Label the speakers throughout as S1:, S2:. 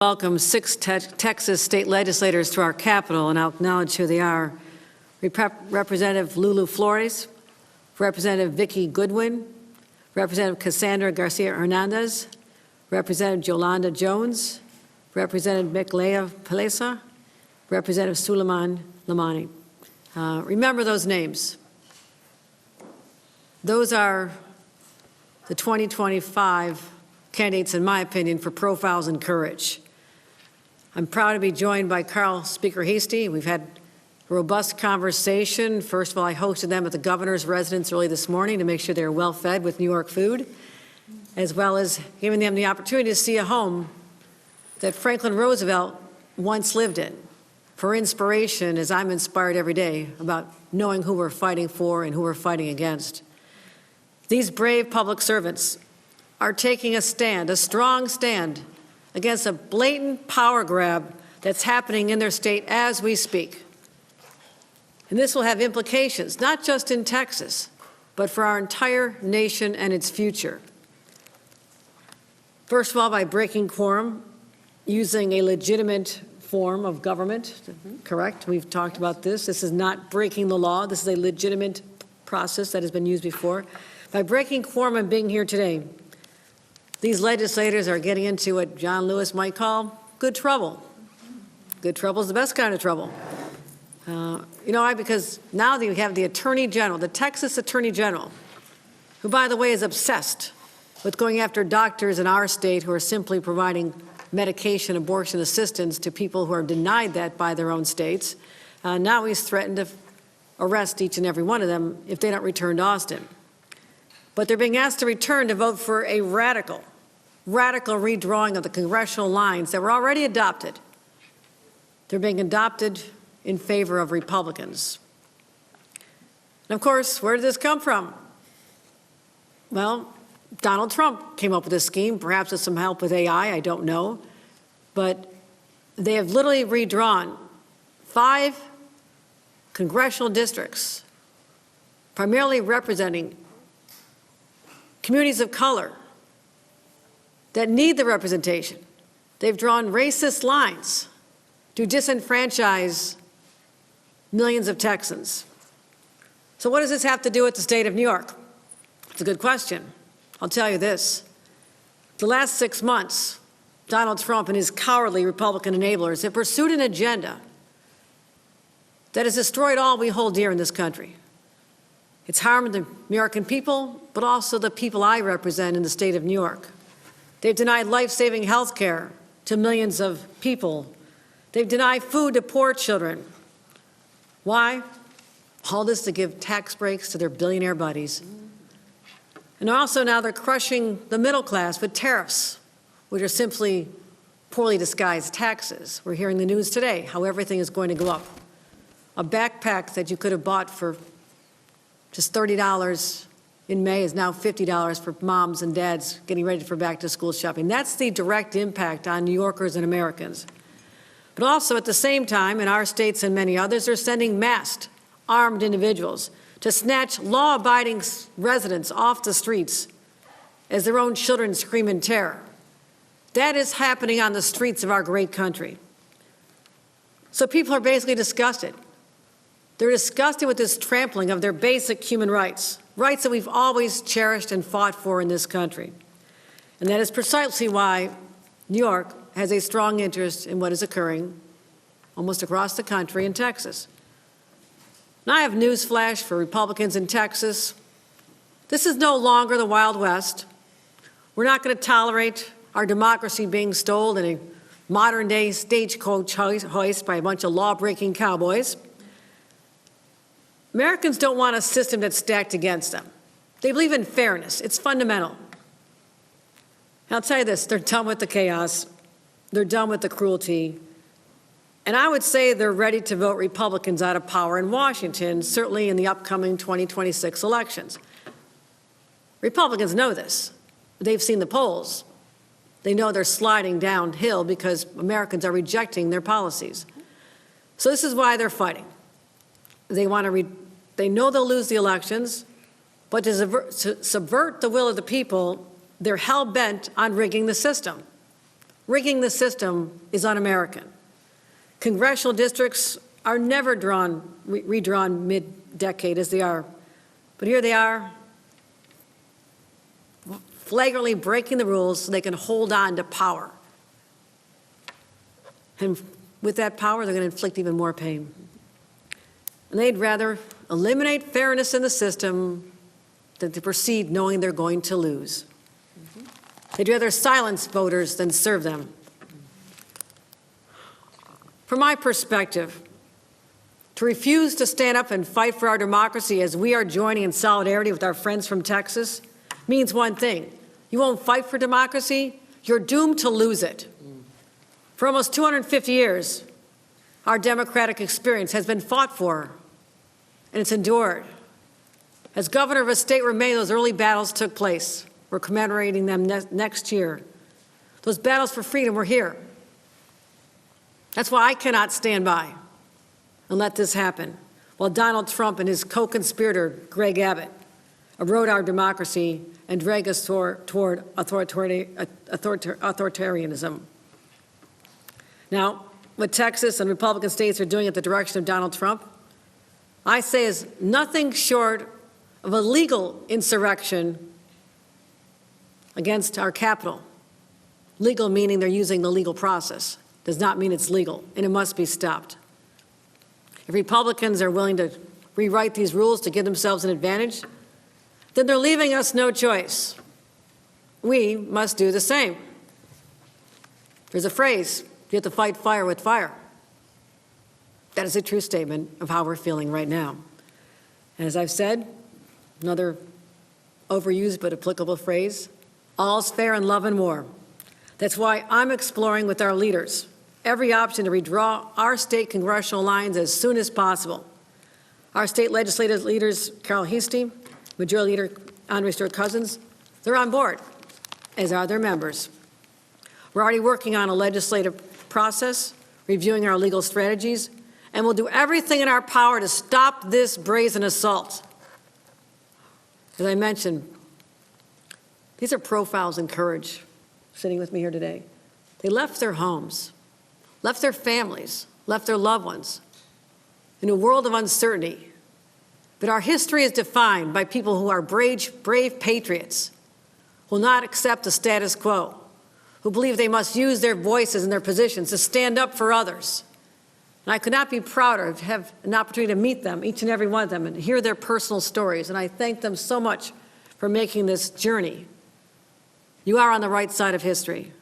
S1: Welcome 6 Texas state legislators to our Capitol, and I'll acknowledge who they are. Representative Lulu Flores, Representative Vicki Goodwin, Representative Cassandra Garcia Hernandez, Representative Yolanda Jones, Representative Miklea Palesa, Representative Suleiman Lamani. Remember those names. Those are the 2025 candidates, in my opinion, for profiles in courage. I'm proud to be joined by Speaker Hasty. We've had a robust conversation. First of all, I hosted them at the governor's residence early this morning to make sure they're well fed with New York food, as well as giving them the opportunity to see a home that Franklin Roosevelt once lived in. For inspiration, as I'm inspired every day about knowing who we're fighting for and who we're fighting against. These brave public servants are taking a stand, a strong stand, against a blatant power grab that's happening in their state as we speak. And this will have implications, not just in Texas, but for our entire nation and its future. First of all, by breaking quorum, using a legitimate form of government, correct? We've talked about this. This is not breaking the law. This is a legitimate process that has been used before. By breaking quorum and being here today, these legislators are getting into what John Lewis might call good trouble. Good trouble is the best kind of trouble. You know why? Because now that you have the Attorney General, the Texas Attorney General, who, by the way, is obsessed with going after doctors in our state who are simply providing medication, abortion assistance to people who are denied that by their own states. Now he's threatened to arrest each and every one of them if they don't return to Austin. But they're being asked to return to vote for a radical redrawing of the congressional lines that were already adopted. They're being adopted in favor of Republicans. And of course, where did this come from? Well, Donald Trump came up with this scheme, perhaps with some help with AI, I don't know. But they have literally redrawn 5 congressional districts, primarily representing communities of color that need the representation. They've drawn racist lines to disenfranchise millions of Texans. So what does this have to do with the state of New York? It's a good question. I'll tell you this. The last 6 months, Donald Trump and his cowardly Republican enablers have pursued an agenda that has destroyed all we hold dear in this country. It's harmed the American people, but also the people I represent in the state of New York. They've denied life-saving health care to millions of people. They've denied food to poor children. Why? All this to give tax breaks to their billionaire buddies. And also now they're crushing the middle class with tariffs, which are simply poorly disguised taxes. We're hearing the news today how everything is going to go up. A backpack that you could have bought for just $30 in May is now $50 for moms and dads getting ready for back-to-school shopping. That's the direct impact on New Yorkers and Americans. But also at the same time, in our states and many others, they're sending masked, armed individuals to snatch law-abiding residents off the streets as their own children scream in terror. That is happening on the streets of our great country. So people are basically disgusted. They're disgusted with this trampling of their basic human rights, rights that we've always cherished and fought for in this country. And that is precisely why New York has a strong interest in what is occurring almost across the country in Texas. And I have news flash for Republicans in Texas. This is no longer the Wild West. We're not going to tolerate our democracy being stolen in a modern-day stagecoach hoist by a bunch of law-breaking cowboys. Americans don't want a system that's stacked against them. They believe in fairness. It's fundamental. And I'll tell you this, they're done with the chaos. They're done with the cruelty. And I would say they're ready to vote Republicans out of power in Washington, certainly in the upcoming 2026 elections. Republicans know this. They've seen the polls. They know they're sliding downhill because Americans are rejecting their policies. So this is why they're fighting. They know they'll lose the elections, but to subvert the will of the people, they're hell-bent on rigging the system. Rigging the system is un-American. Congressional districts are never redrawn mid-decade as they are. But here they are, flagrantly breaking the rules so they can hold on to power. And with that power, they're going to inflict even more pain. And they'd rather eliminate fairness in the system than to proceed knowing they're going to lose. They'd rather silence voters than serve them. From my perspective, to refuse to stand up and fight for our democracy as we are joining in solidarity with our friends from Texas means one thing. You won't fight for democracy, you're doomed to lose it. For almost 250 years, our democratic experience has been fought for, and it's endured. As governor of a state where many of those early battles took place, we're commemorating them next year. Those battles for freedom were here. That's why I cannot stand by and let this happen, while Donald Trump and his co-conspirator, Greg Abbott, erode our democracy and drag us toward authoritarianism. Now, what Texas and Republican states are doing at the direction of Donald Trump, I say is nothing short of a legal insurrection against our Capitol. Legal meaning they're using the legal process. Does not mean it's legal, and it must be stopped. If Republicans are willing to rewrite these rules to give themselves an advantage, then they're leaving us no choice. We must do the same. There's a phrase, you have to fight fire with fire. That is a true statement of how we're feeling right now. And as I've said, another overused but applicable phrase, all's fair in love and war. That's why I'm exploring with our leaders every option to redraw our state congressional lines as soon as possible. Our state legislative leaders, Carol Hasty, Majority Leader Andre Stewart Cousins, they're on board, as are their members. We're already working on a legislative process, reviewing our legal strategies, and we'll do everything in our power to stop this brazen assault. As I mentioned, these are profiles in courage sitting with me here today. They left their homes, left their families, left their loved ones in a world of uncertainty. But our history is defined by people who are brave patriots, who will not accept the status quo, who believe they must use their voices and their positions to stand up for others. And I could not be prouder to have an opportunity to meet them, each and every one of them, and hear their personal stories. And I thank them so much for making this journey. You are on the right side of history.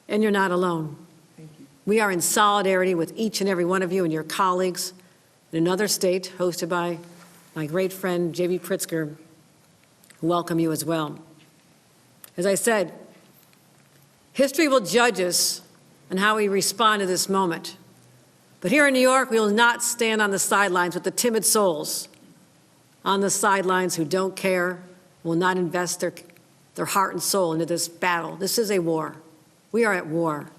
S1: And you're not alone.
S2: Thank you.
S1: We are in solidarity with each and every one of you and your colleagues in another state hosted by my great friend, J.B. Pritzker, who welcome you as well. As I said, history will judge us on how we respond to this moment. But here in New York, we will not stand on the sidelines with the timid souls on the sidelines who don't care, will not invest their heart and soul into this battle. This is a war. We are at war.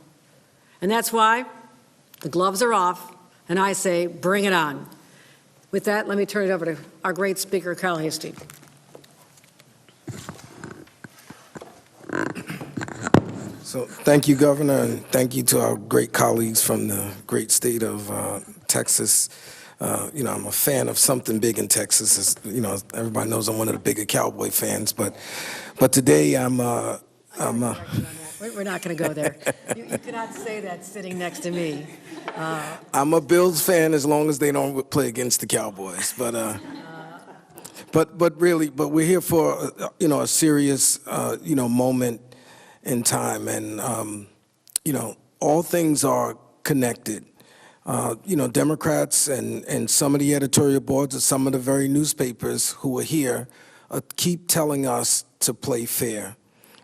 S1: And that's why the gloves are off, and I say, bring it on. With that, let me turn it over to our great speaker, Carol Hasty.
S2: So thank you, Governor, and thank you to our great colleagues from the great state of Texas. I'm a fan of something big in Texas. As, everybody knows I'm one of the bigger Cowboy fans, but today I'm
S1: We're not going to go there. You cannot say that sitting next to me.
S2: I'm a Bills fan as long as they don't play against the Cowboys. But we're here for a serious moment in time, and all things are connected. Democrats and some of the editorial boards of some of the very newspapers who are here keep telling us to play fair.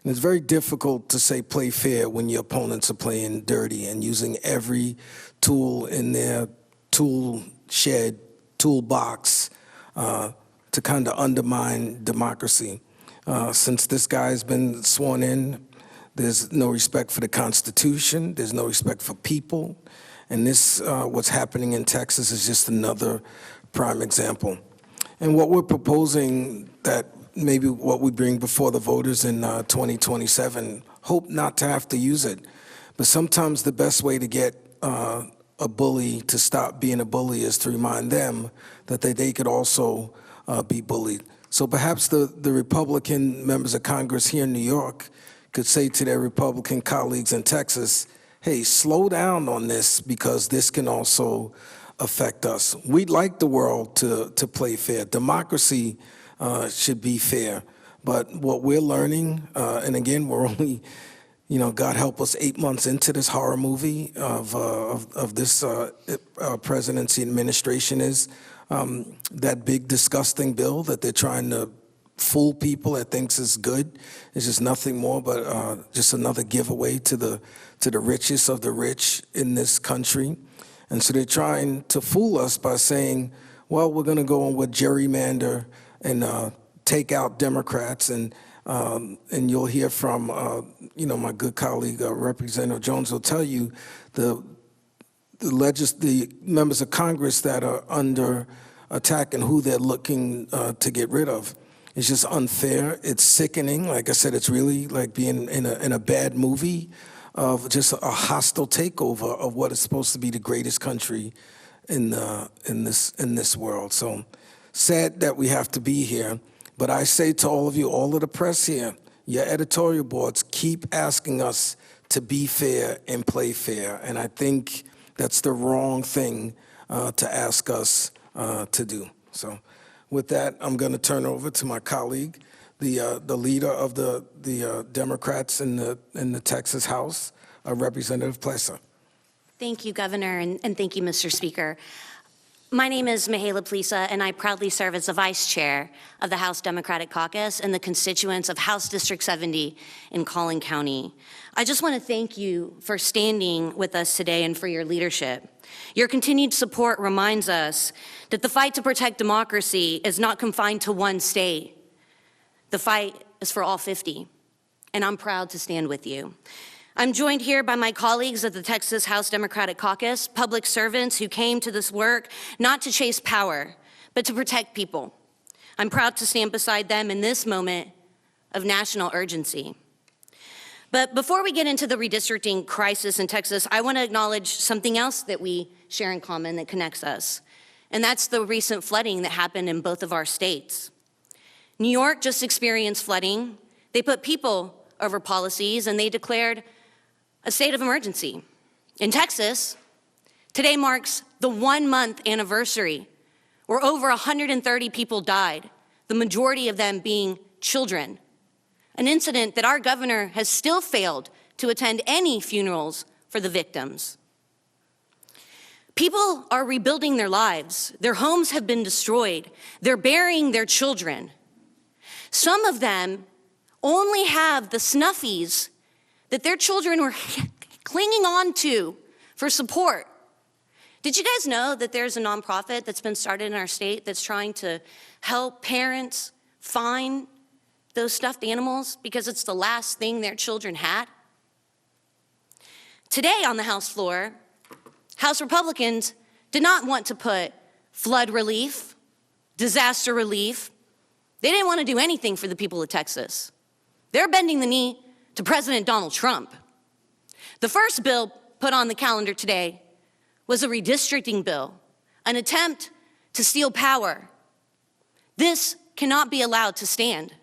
S2: And it's very difficult to say play fair when your opponents are playing dirty and using every tool in their tool shed, toolbox to kind of undermine democracy. Since this guy's been sworn in, there's no respect for the Constitution, there's no respect for people, and this, what's happening in Texas is just another prime example. And what we're proposing that maybe what we bring before the voters in 2027. Hope not to have to use it. But sometimes the best way to get a bully to stop being a bully is to remind them that they could also be bullied. So perhaps the Republican members of Congress here in New York could say to their Republican colleagues in Texas, hey, slow down on this because this can also affect us. We'd like the world to play fair. Democracy should be fair. But what we're learning, and again, we're only, God help us, 8 months into this horror movie of this presidency administration is that big disgusting bill that they're trying to fool people that thinks is good. It's just nothing more but just another giveaway to the richest of the rich in this country. And so they're trying to fool us by saying, well, we're going to go on with gerrymander and take out Democrats. And you'll hear from, my good colleague, Representative Jones will tell you the members of Congress that are under attack and who they're looking to get rid of. It's just unfair. It's sickening. Like I said, it's really like being in a bad movie of just a hostile takeover of what is supposed to be the greatest country in this world. So sad that we have to be here. But I say to all of you, all of the press here, your editorial boards, keep asking us to be fair and play fair. And I think that's the wrong thing to ask us to do. So with that, I'm going to turn over to my colleague, the leader of the Democrats in the Texas House, Representative Plessa.
S3: Thank you, Governor, and thank you, Mr. Speaker. My name is Mihaela Plessa, and I proudly serve as the Vice Chair of the House Democratic Caucus and the constituents of House District 70 in Collin County. I just want to thank you for standing with us today and for your leadership. Your continued support reminds us that the fight to protect democracy is not confined to one state. The fight is for all 50, and I'm proud to stand with you. I'm joined here by my colleagues at the Texas House Democratic Caucus, public servants who came to this work not to chase power, but to protect people. I'm proud to stand beside them in this moment of national urgency. But before we get into the redistricting crisis in Texas, I want to acknowledge something else that we share in common that connects us, and that's the recent flooding that happened in both of our states. New York just experienced flooding. They put people over policies, and they declared a state of emergency. In Texas, today marks the 1-month anniversary where over 130 people died, the majority of them being children. An incident that our governor has still failed to attend any funerals for the victims. People are rebuilding their lives. Their homes have been destroyed. They're burying their children. Some of them only have the snuffies that their children were clinging on to for support. Did you guys know that there's a nonprofit that's been started in our state that's trying to help parents find those stuffed animals because it's the last thing their children had? Today on the House floor, House Republicans did not want to put flood relief, disaster relief. They didn't want to do anything for the people of Texas. They're bending the knee to President Donald Trump. The first bill put on the calendar today was a redistricting bill, an attempt to steal power. This cannot be allowed to stand.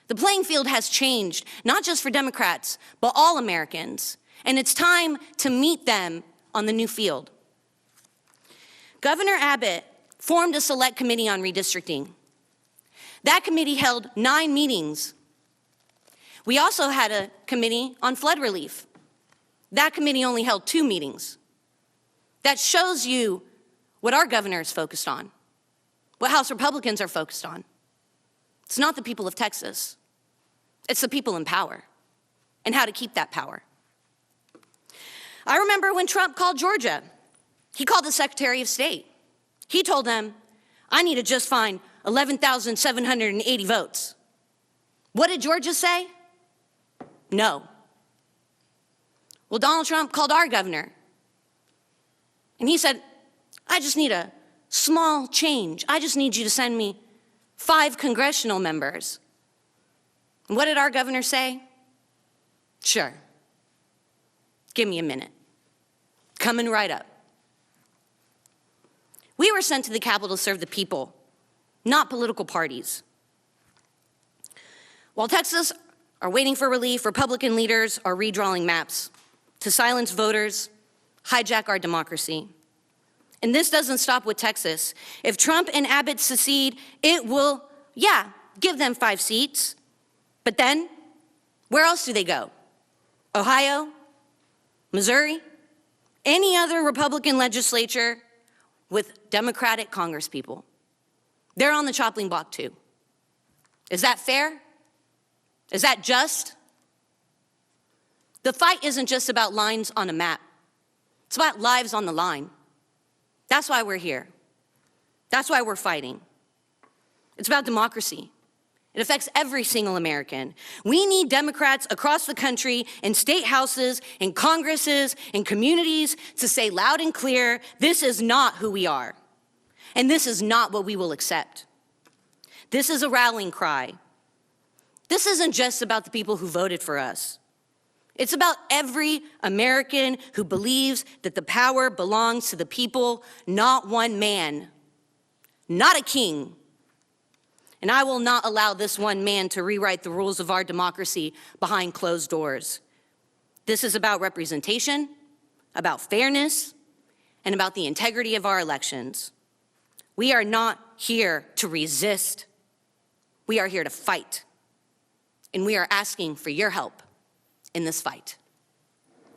S3: The playing field has changed, not just for Democrats, but all Americans, and it's time to meet them on the new field. Governor Abbott formed a select committee on redistricting. That committee held 9 meetings. We also had a committee on flood relief. That committee only held 2 meetings. That shows you what our governor is focused on, what House Republicans are focused on. It's not the people of Texas. It's the people in power and how to keep that power. I remember when Trump called Georgia. He called the Secretary of State. He told them, I need to just find 11,780 votes. What did Georgia say? No. Well, Donald Trump called our governor, and he said, I just need a small change. I just need you to send me 5 congressional members. And what did our governor say? Sure. Give me a minute. Coming right up. We were sent to the Capitol to serve the people, not political parties. While Texas are waiting for relief, Republican leaders are redrawing maps to silence voters, hijack our democracy. And this doesn't stop with Texas. If Trump and Abbott secede, it will, give them 5 seats. But then, where else do they go? Ohio? Missouri? Any other Republican legislature with Democratic congresspeople? They're on the chopping block too. Is that fair? Is that just? The fight isn't just about lines on a map. It's about lives on the line. That's why we're here. That's why we're fighting. It's about democracy. It affects every single American. We need Democrats across the country, in state houses, in Congresses, in communities, to say loud and clear, this is not who we are. And this is not what we will accept. This is a rallying cry. This isn't just about the people who voted for us. It's about every American who believes that the power belongs to the people, not one man, not a king. And I will not allow this one man to rewrite the rules of our democracy behind closed doors. This is about representation, about fairness, and about the integrity of our elections. We are not here to resist. We are here to fight. And we are asking for your help in this fight.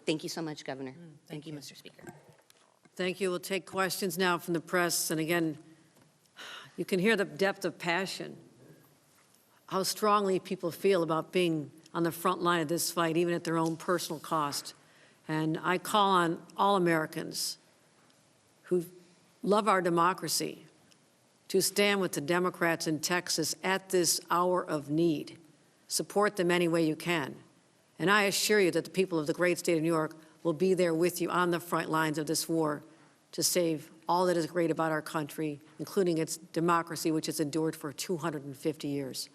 S3: Thank you so much, Governor. Thank you, Mr. Speaker.
S1: Thank you. We'll take questions now from the press. And again, you can hear the depth of passion, how strongly people feel about being on the front line of this fight, even at their own personal cost. And I call on all Americans who love our democracy to stand with the Democrats in Texas at this hour of need. Support them any way you can. And I assure you that the people of the great state of New York will be there with you on the front lines of this war to save all that is great about our country, including its democracy, which has endured for 250 years.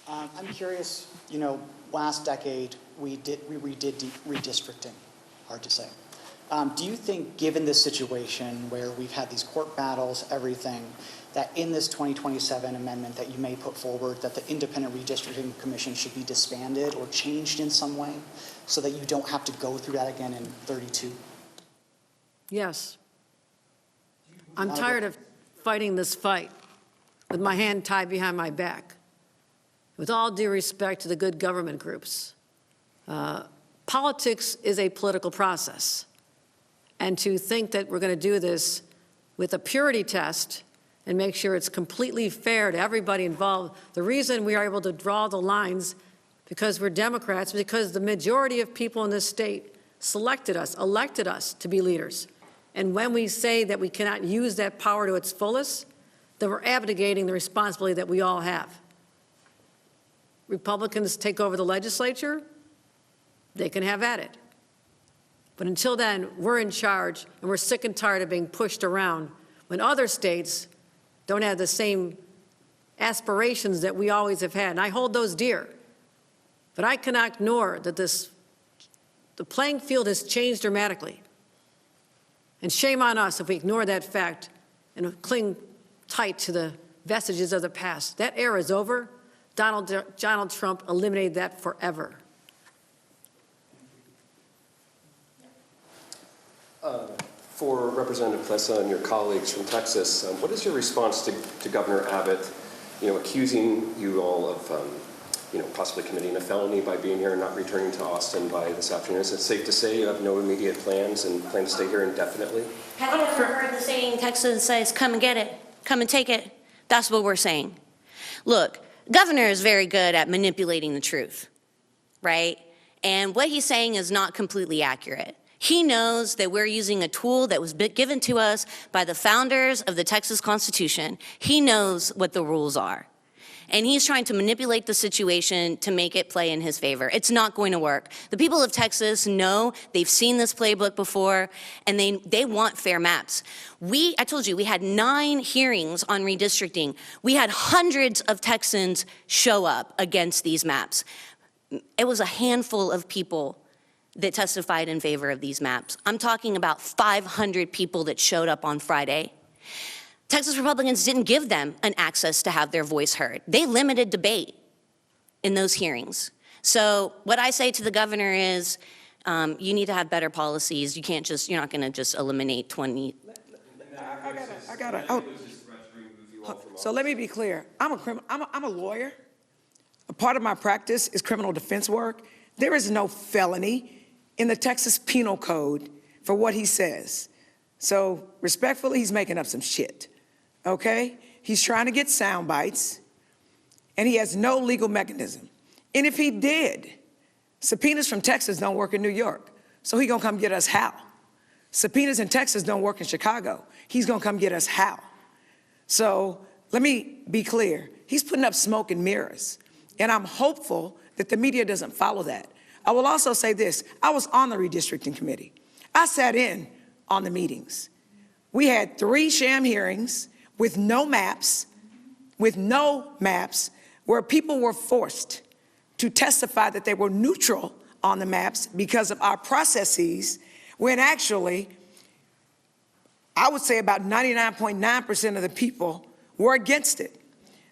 S4: I'm curious, last decade we redid redistricting, hard to say. Do you think, given this situation where we've had these court battles, everything, that in this 2027 amendment that you may put forward, that the Independent Redistricting Commission should be disbanded or changed in some way so that you don't have to go through that again in 32?
S1: Yes. I'm tired of fighting this fight with my hand tied behind my back. With all due respect to the good government groups, politics is a political process. And to think that we're going to do this with a purity test and make sure it's completely fair to everybody involved. The reason we are able to draw the lines because we're Democrats, because the majority of people in this state selected us, elected us to be leaders. And when we say that we cannot use that power to its fullest, then we're abdicating the responsibility that we all have. Republicans take over the legislature, they can have at it. But until then, we're in charge, and we're sick and tired of being pushed around when other states don't have the same aspirations that we always have had. And I hold those dear. But I cannot ignore that the playing field has changed dramatically. And shame on us if we ignore that fact and cling tight to the vestiges of the past. That era is over. Donald Trump eliminated that forever.
S5: For Representative Plessa and your colleagues from Texas, what is your response to Governor Abbott, accusing you all of, possibly committing a felony by being here and not returning to Austin by this afternoon? Is it safe to say you have no immediate plans and plan to stay here indefinitely?
S3: Have you ever heard the saying, Texas says, come and get it, come and take it? That's what we're saying. Look, Governor is very good at manipulating the truth, right? And what he's saying is not completely accurate. He knows that we're using a tool that was given to us by the founders of the Texas Constitution. He knows what the rules are. and he's trying to manipulate the situation to make it play in his favor. It's not going to work. The people of Texas know, they've seen this playbook before, and they want fair maps. I told you, we had 9 hearings on redistricting. We had hundreds of Texans show up against these maps. It was a handful of people that testified in favor of these maps. I'm talking about 500 people that showed up on Friday. Texas Republicans didn't give them an access to have their voice heard. They limited debate in those hearings. So what I say to the governor is, you need to have better policies. You're not gonna just eliminate 20.
S6: So let me be clear. I'm a lawyer. A part of my practice is criminal defense work. There is no felony in the Texas Penal Code for what he says. So respectfully, he's making up some shit, okay? He's trying to get sound bites, and he has no legal mechanism. And if he did, subpoenas from Texas don't work in New York, so he gonna come get us how? Subpoenas in Texas don't work in Chicago. He's gonna come get us how? So let me be clear. He's putting up smoke and mirrors, and I'm hopeful that the media doesn't follow that. I will also say this. I was on the redistricting committee. I sat in on the meetings. We had 3 sham hearings with no maps, where people were forced to testify that they were neutral on the maps because of our processes, when actually, I would say about 99.9% of the people were against it.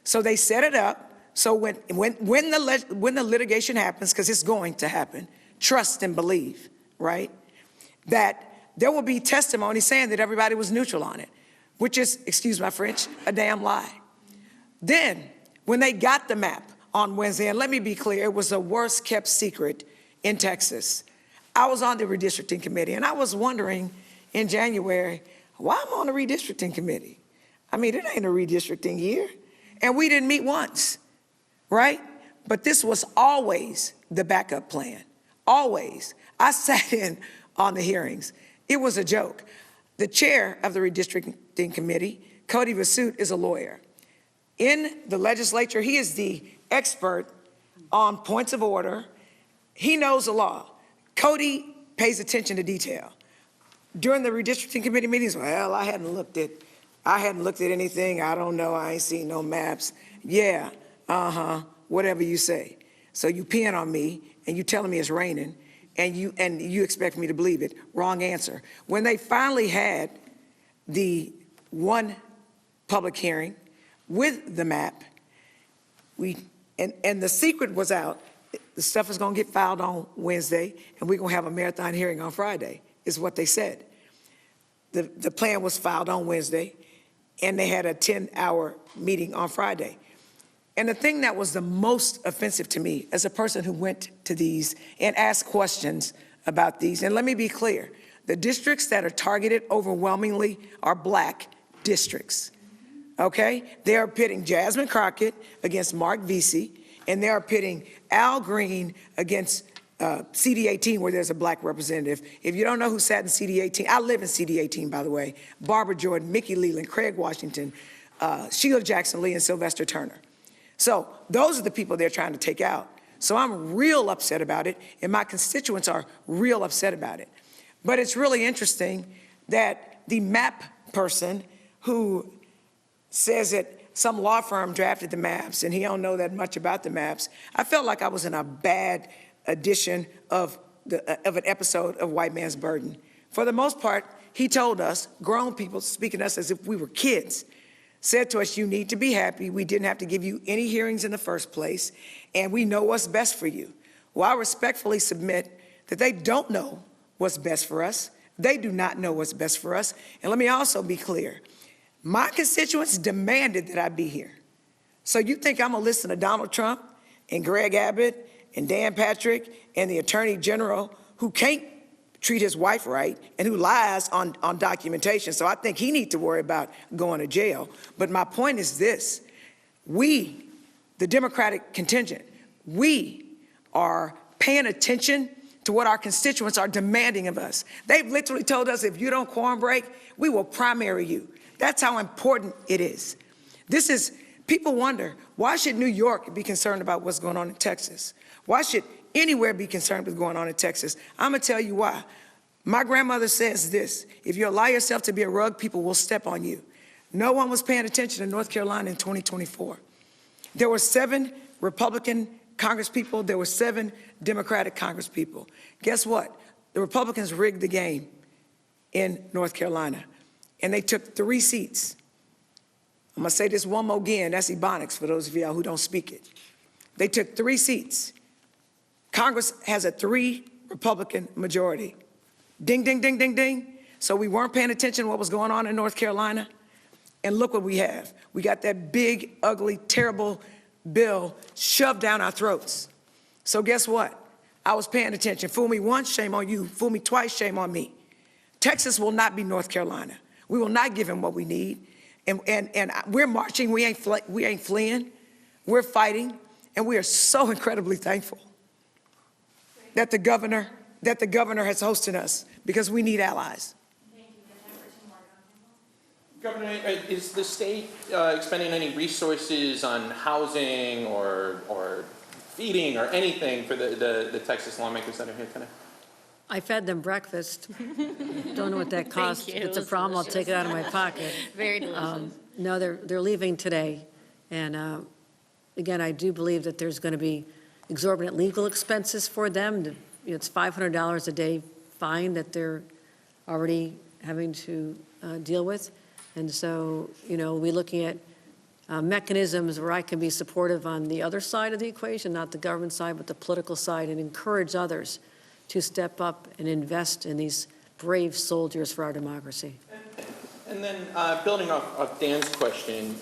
S6: So they set it up. So when the litigation happens, because it's going to happen, trust and believe, right? That there will be testimony saying that everybody was neutral on it, which is, excuse my French, a damn lie. Then, when they got the map on Wednesday, and let me be clear, it was the worst kept secret in Texas. I was on the redistricting committee, and I was wondering in January, why am I on the redistricting committee? I mean, it ain't a redistricting year, and we didn't meet once. Right? But this was always the backup plan, always. I sat in on the hearings. It was a joke. The chair of the redistricting committee, Cody Vasut, is a lawyer. In the legislature, he is the expert on points of order. He knows the law. Cody pays attention to detail. During the redistricting committee meetings, well, I hadn't looked at anything. I don't know. I ain't seen no maps. Yeah. Whatever you say. So you peeing on me and you telling me it's raining and you expect me to believe it. Wrong answer. When they finally had the one public hearing with the map, and the secret was out. The stuff is gonna get filed on Wednesday and we're gonna have a marathon hearing on Friday, is what they said. The plan was filed on Wednesday and they had a 10-hour meeting on Friday. And the thing that was the most offensive to me as a person who went to these and asked questions about these, and let me be clear, the districts that are targeted overwhelmingly are Black districts, okay? They are pitting Jasmine Crockett against Mark Vesey, and they are pitting Al Green against CD18, where there's a Black representative. If you don't know who sat in CD18, I live in CD18, by the way, Barbara Jordan, Mickey Leland, Craig Washington, Sheila Jackson Lee, and Sylvester Turner. So those are the people they're trying to take out. So I'm real upset about it, and my constituents are real upset about it. But it's really interesting that the map person who says that some law firm drafted the maps and he don't know that much about the maps, I felt like I was in a bad edition of an episode of White Man's Burden. For the most part, he told us, grown people speaking to us as if we were kids, said to us, you need to be happy. We didn't have to give you any hearings in the first place, and we know what's best for you. Well, I respectfully submit that they don't know what's best for us. They do not know what's best for us. And let me also be clear. My constituents demanded that I be here. So you think I'm gonna listen to Donald Trump and Greg Abbott and Dan Patrick and the Attorney General who can't treat his wife right and who lies on documentation. So I think he needs to worry about going to jail. But my point is this: we, the Democratic contingent, we are paying attention to what our constituents are demanding of us. They've literally told us, if you don't quorum break, we will primary you. That's how important it is. This is People wonder, why should New York be concerned about what's going on in Texas? Why should anywhere be concerned with what's going on in Texas? I'm gonna tell you why. My grandmother says this: if you allow yourself to be a rug, people will step on you. No one was paying attention to North Carolina in 2024. There were 7 Republican congresspeople, there were 7 Democratic congresspeople. Guess what? The Republicans rigged the game in North Carolina, and they took 3 seats. I'm gonna say this one more again, that's Ebonics for those of y'all who don't speak it. They took 3 seats. Congress has a 3 Republican majority. Ding, ding, ding, ding, ding. So we weren't paying attention to what was going on in North Carolina, and look what we have. We got that big, ugly, terrible bill shoved down our throats. So guess what? I was paying attention. Fool me once, shame on you. Fool me twice, shame on me. Texas will not be North Carolina. We will not give him what we need. And we're marching, we ain't fleeing, we're fighting, and we are so incredibly thankful that the governor has hosted us, because we need allies.
S7: Governor, is the state expending any resources on housing or feeding or anything for the Texas lawmakers that are here today?
S1: I fed them breakfast. Don't know what that costs. If it's a problem, I'll take it out of my pocket.
S3: Very delicious.
S1: No, they're leaving today. And again, I do believe that there's going to be exorbitant legal expenses for them. It's $500 a day fine that they're already having to deal with. And so, we're looking at mechanisms where I can be supportive on the other side of the equation, not the government side, but the political side, and encourage others to step up and invest in these brave soldiers for our democracy.
S7: And then building off Dan's question,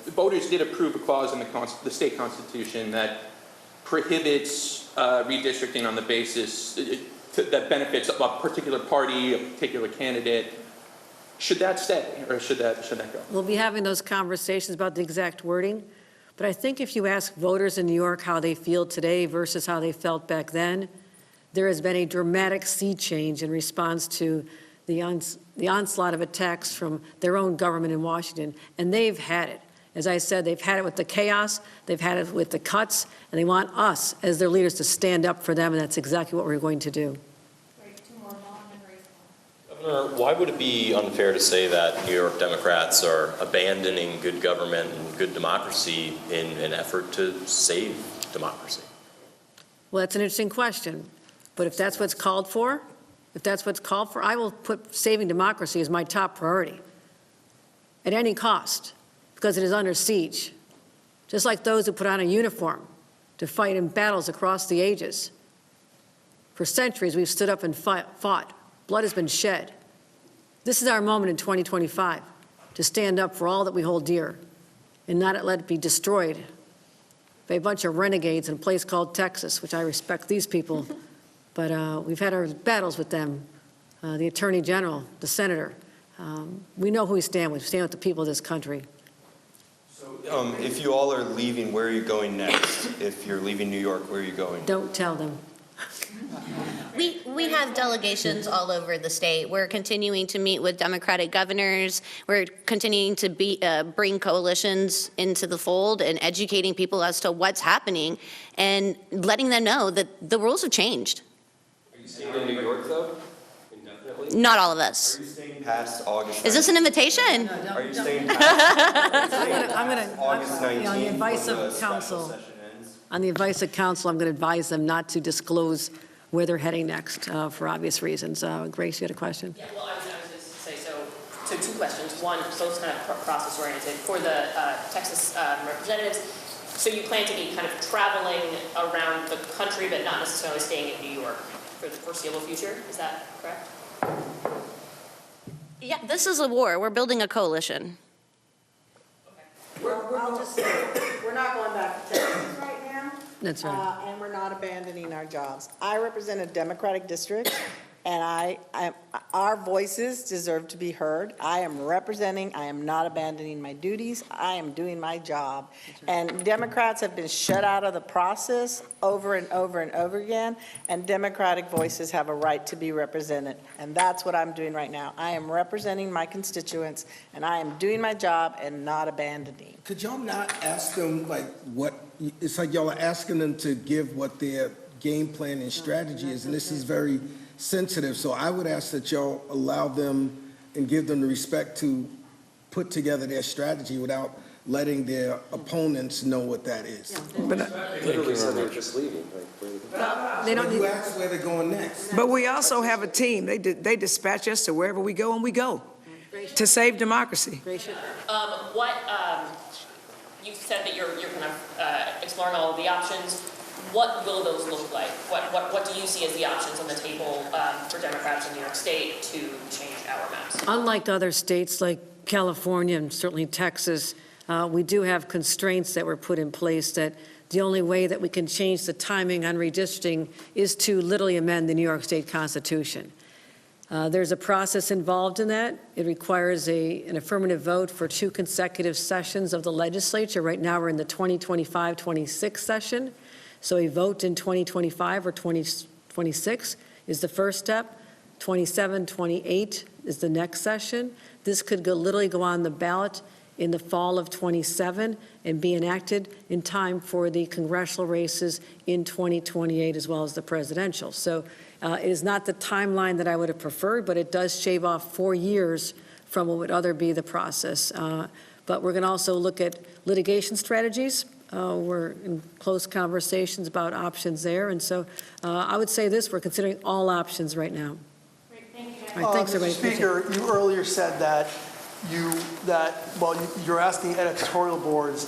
S7: voters did approve a clause in the state constitution that prohibits redistricting on the basis that benefits a particular party, a particular candidate. Should that stay, or should that go?
S1: We'll be having those conversations about the exact wording, but I think if you ask voters in New York how they feel today versus how they felt back then, there has been a dramatic sea change in response to the onslaught of attacks from their own government in Washington, and they've had it. As I said, they've had it with the chaos, they've had it with the cuts, and they want us as their leaders to stand up for them, and that's exactly what we're going to do.
S8: Governor, why would it be unfair to say that New York Democrats are abandoning good government and good democracy in an effort to save democracy?
S1: Well, that's an interesting question. But if that's what's called for, I will put saving democracy as my top priority at any cost, because it is under siege. Just like those who put on a uniform to fight in battles across the ages. For centuries, we've stood up and fought. Blood has been shed. This is our moment in 2025 to stand up for all that we hold dear and not let it be destroyed by a bunch of renegades in a place called Texas, which I respect these people, but we've had our battles with them, the Attorney General, the Senator. We know who we stand with. We stand with the people of this country.
S8: So if you all are leaving, where are you going next? If you're leaving New York, where are you going?
S1: Don't tell them.
S3: We have delegations all over the state. We're continuing to meet with Democratic governors. We're continuing to bring coalitions into the fold and educating people as to what's happening and letting them know that the rules have changed.
S5: Are you staying in New York, though, indefinitely?
S3: Not all of us.
S8: Are you staying past August 9th?
S3: Is this an invitation?
S8: Are you staying past
S1: August 19th? On the advice of counsel. On the advice of counsel, I'm going to advise them not to disclose where they're heading next for obvious reasons. Grace, you had a question?
S9: Yeah, well, I was just to say, so 2 questions. One, both kind of process-oriented. For the Texas representatives, so you plan to be kind of traveling around the country, but not necessarily staying in New York for the foreseeable future? Is that correct?
S3: Yeah, this is a war. We're building a coalition.
S10: I'll just say, we're not going back to Texas right now.
S1: That's right.
S10: And we're not abandoning our jobs. I represent a Democratic district, and our voices deserve to be heard. I am representing, I am not abandoning my duties, I am doing my job. And Democrats have been shut out of the process over and over and over again, and Democratic voices have a right to be represented. And that's what I'm doing right now. I am representing my constituents, and I am doing my job and not abandoning.
S2: Could y'all not ask them, like, what, it's like y'all are asking them to give what their game plan and strategy is, and this is very sensitive, so I would ask that y'all allow them and give them the respect to put together their strategy without letting their opponents know what that is.
S5: Literally said they're just leaving.
S1: They don't
S2: You
S1: need,
S2: ask where they're going next.
S6: But we also have a team. They dispatch us to wherever we go, and we go to save democracy.
S9: You said that you're kind of exploring all of the options. What will those look like? What do you see as the options on the table for Democrats in New York State to change our maps?
S1: unlike other states like California and certainly Texas, we do have constraints that were put in place that the only way that we can change the timing on redistricting is to literally amend the New York State Constitution. There's a process involved in that. It requires an affirmative vote for 2 consecutive sessions of the legislature. Right now, we're in the 2025-26 session. So a vote in 2025 or 2026 is the first step. 27, 28 is the next session. This could literally go on the ballot in the fall of 27 and be enacted in time for the congressional races in 2028 as well as the presidential. So it is not the timeline that I would have preferred, but it does shave off 4 years from what would other be the process. But we're going to also look at litigation strategies. We're in close conversations about options there. And so I would say this, we're considering all options right now.
S9: Great, thank you.
S1: All right, thanks, everybody.
S11: Mr. Speaker, you earlier said that you're asking editorial boards,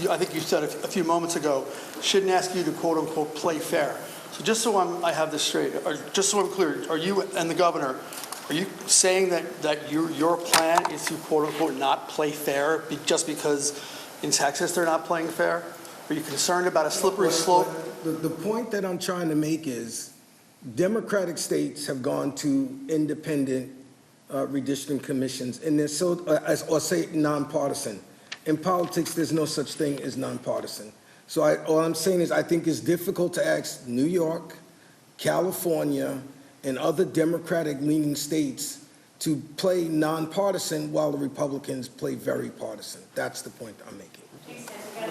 S11: I think you said a few moments ago, shouldn't ask you to quote unquote play fair. So just so I have this straight, or just so I'm clear, are you and the governor, are you saying that your plan is to quote unquote not play fair just because in Texas they're not playing fair? Are you concerned about a slippery slope?
S2: The point that I'm trying to make is Democratic states have gone to independent redistricting commissions, and they're so, or say nonpartisan. In politics, there's no such thing as nonpartisan. So all I'm saying is I think it's difficult to ask New York, California, and other Democratic-leaning states to play nonpartisan while the Republicans play very partisan. That's the point I'm making.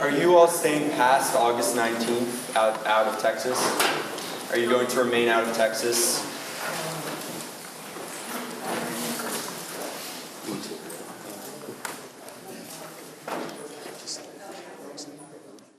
S12: Are you all staying past August 19th out of Texas? Are you going to remain out of Texas